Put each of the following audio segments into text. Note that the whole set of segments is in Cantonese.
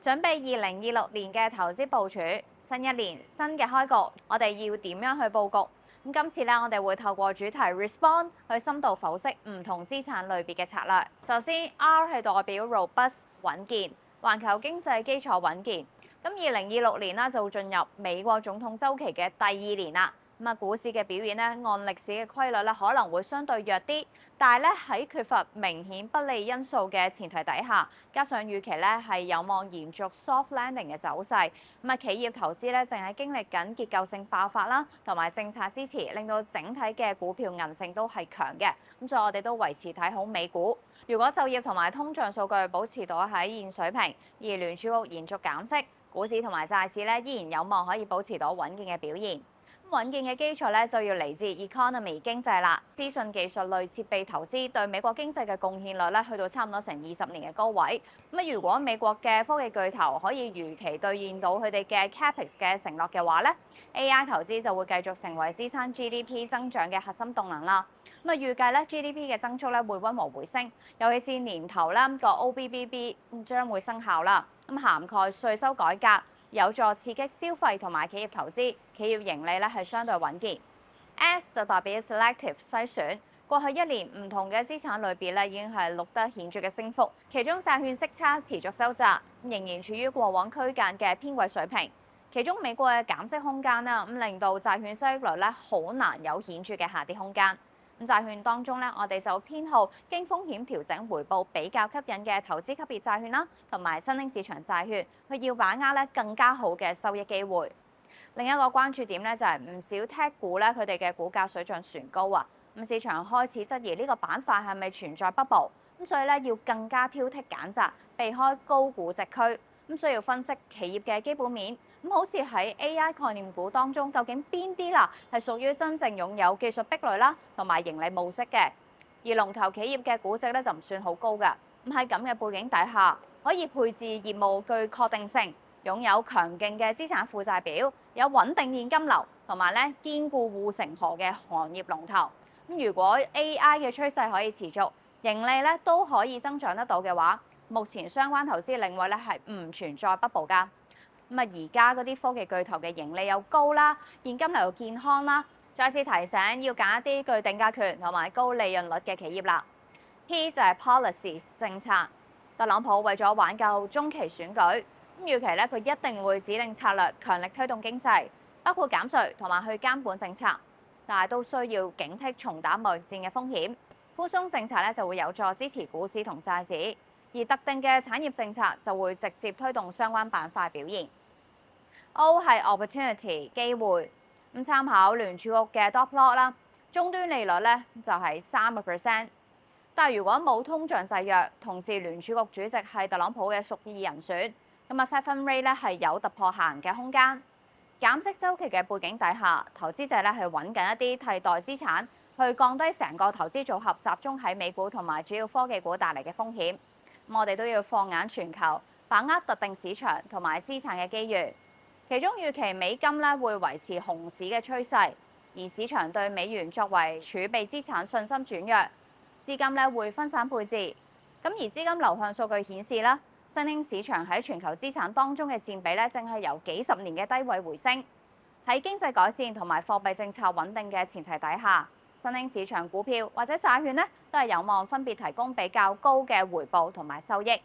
準備2026年嘅投資部署，新一年新嘅開局，我哋要點樣去佈局？今次咧，我哋會透過主題 Respond 去深度剖析唔同資產類別嘅策略。首先 R 係代表 Robust 穩健，環球經濟基礎穩健。咁2026年啦，就會進入美國總統週期嘅第2年啦。股市嘅表現咧，按歷史嘅規律咧，可能會相對弱啲，但係咧喺缺乏明顯不利因素嘅前提底下，加上預期咧係有望延續 soft landing 嘅走勢，企業投資咧淨係經歷緊結構性爆發啦，同埋政策支持，令到整體嘅股票韌性都係強嘅，所以我哋都維持睇好美股。如果就業同埋通脹數據保持到喺現水平，而聯儲局延續減息，股市同埋債市咧依然有望可以保持到穩健嘅表現。穩健嘅基礎咧就要嚟自 economy 經濟啦，資訊技術類設備投資對美國經濟嘅貢獻率咧去到差唔多成20年嘅高位。如果美國嘅科技巨頭可以如期兌現到佢哋嘅 capex 嘅承諾嘅話咧，AI 投資就會繼續成為支撐 GDP 增長嘅核心動能啦。預計咧 GDP 嘅增速咧會溫和回升，尤其是年頭啦個 OBBB 將會生效啦，涵蓋稅收改革，有助刺激消費同埋企業投資，企業盈利咧係相對穩健。S 就代表 selective 篩選，過去1年唔同嘅資產類別咧已經係錄得顯著嘅升幅，其中債券息差持續收窄，仍然處於過往區間嘅偏貴水平。其中美國嘅減息空間啦，令到債券息率咧好難有顯著嘅下跌空間。債券當中咧，我哋就偏好經風險調整回報比較吸引嘅投資級別債券啦，同埋新興市場債券，佢要把握咧更加好嘅收益機會。另一個關注點咧就係唔少 tech 股咧，佢哋嘅股價水漲船高啊，市場開始質疑呢個板塊係咪存在 bubble，所以咧要更加挑剔揀擇，避開高估值區。需要分析企業嘅基本面，好似喺 AI 概念股當中，究竟邊啲啦係屬於真正擁有技術壁壘啦，同埋盈利模式嘅，而龍頭企業嘅估值咧就唔算好高㗎。喺咁嘅背景底下，可以配置業務具確定性，擁有強勁嘅資產負債表，有穩定現金流，同埋咧堅固護城河嘅行業龍頭。如果 AI 嘅趨勢可以持續，盈利咧都可以增長得到嘅話，目前相關投資領域咧係唔存在 bubble 㗎。而家嗰啲科技巨頭嘅盈利又高啦，現金流又健康啦，再次提醒要揀一啲具定價權同埋高利潤率嘅企業啦。P 就係 policies 政策，特朗普為咗挽救中期選舉，預期咧佢一定會指定策略，強力推動經濟，包括減稅同埋去監管政策，但係都需要警惕重打貿易戰嘅風險。寬鬆政策咧就會有助支持股市同債市。而特定嘅產業政策就會直接推動相關板塊表現。O 係 opportunity 機會，參考聯儲局嘅 dot plot 啦，終端利率咧就係3%。但係如果冇通脹制約，同時聯儲局主席係特朗普嘅屬意人選，Fed Fund Rate 咧係有突破下行嘅空間。減息週期嘅背景底下，投資者咧係揾緊一啲替代資產，去降低成個投資組合集中喺美股同埋主要科技股帶嚟嘅風險。我哋都要放眼全球，把握特定市場同埋資產嘅機遇。其中預期美金咧會維持熊市嘅趨勢，而市場對美元作為儲備資產信心轉弱，資金咧會分散配置。而資金流向數據顯示啦，新興市場喺全球資產當中嘅佔比咧，正係由幾十年嘅低位回升。喺經濟改善同埋貨幣政策穩定嘅前提底下，新興市場股票或者債券咧，都係有望分別提供比較高嘅回報同埋收益。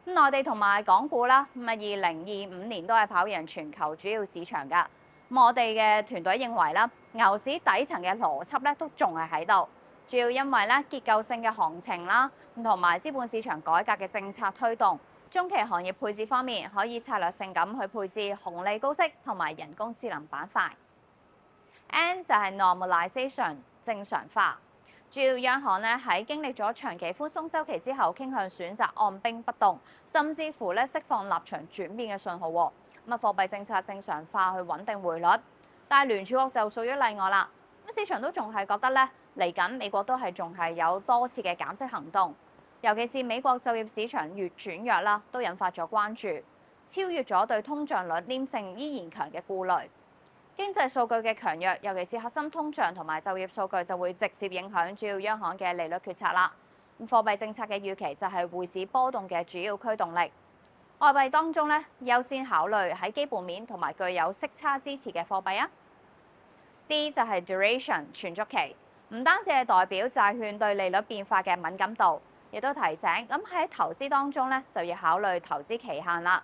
內地同埋港股啦，2025年都係跑贏全球主要市場㗎。我哋嘅團隊認為啦，牛市底層嘅邏輯咧都仲係喺度，主要因為咧結構性嘅行情啦，同埋資本市場改革嘅政策推動。中期行業配置方面，可以策略性咁去配置紅利高息同埋人工智能板塊。N 就係 normalization 正常化。主要央行咧喺經歷咗長期寬鬆週期之後，傾向選擇按兵不動，甚至乎咧釋放立場轉變嘅信號。貨幣政策正常化去穩定匯率，但係聯儲局就屬於例外啦。市場都仲係覺得咧嚟緊美國都係仲係有多次嘅減息行動，尤其是美國就業市場越轉弱啦，都引發咗關注，超越咗對通脹率黏性依然強嘅顧慮。經濟數據嘅強弱，尤其是核心通脹同埋就業數據，就會直接影響主要央行嘅利率決策啦。貨幣政策嘅預期就係匯市波動嘅主要驅動力。外幣當中咧，優先考慮喺基本面同埋具有息差支持嘅貨幣啊。D 就係 duration 存續期，唔單止係代表債券對利率變化嘅敏感度，亦都提醒咁喺投資當中咧就要考慮投資期限啦。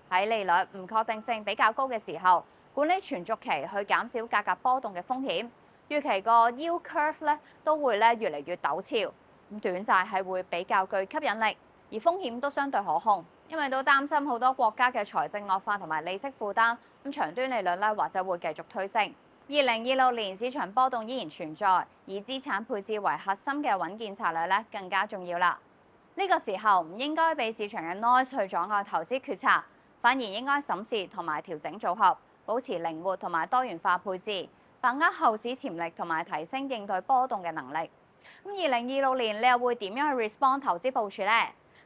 喺利率唔確定性比較高嘅時候，管理存續期去減少價格波動嘅風險。預期個 yield curve 咧都會咧越嚟越陡峭，咁短債係會比較具吸引力，而風險都相對可控，因為都擔心好多國家嘅財政惡化同埋利息負擔，咁長端利率咧或者會繼續推升。2026年市場波動依然存在，以資產配置為核心嘅穩健策略咧更加重要啦。呢個時候唔應該俾市場嘅 noise 去阻礙投資決策，反而應該審視同埋調整組合，保持靈活同埋多元化配置，把握後市潛力同埋提升應對波動嘅能力。咁2026年你又會點樣去 respond 投資部署呢？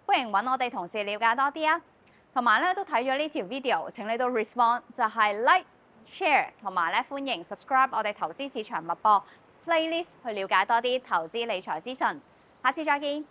歡迎揾我哋同事了解多啲啊！同埋咧都睇咗呢條 video，請你到 respond 就係 like、share 同埋咧歡迎 subscribe 我哋投資市場脈搏 playlist 去了解多啲投資理財資訊。下次再見。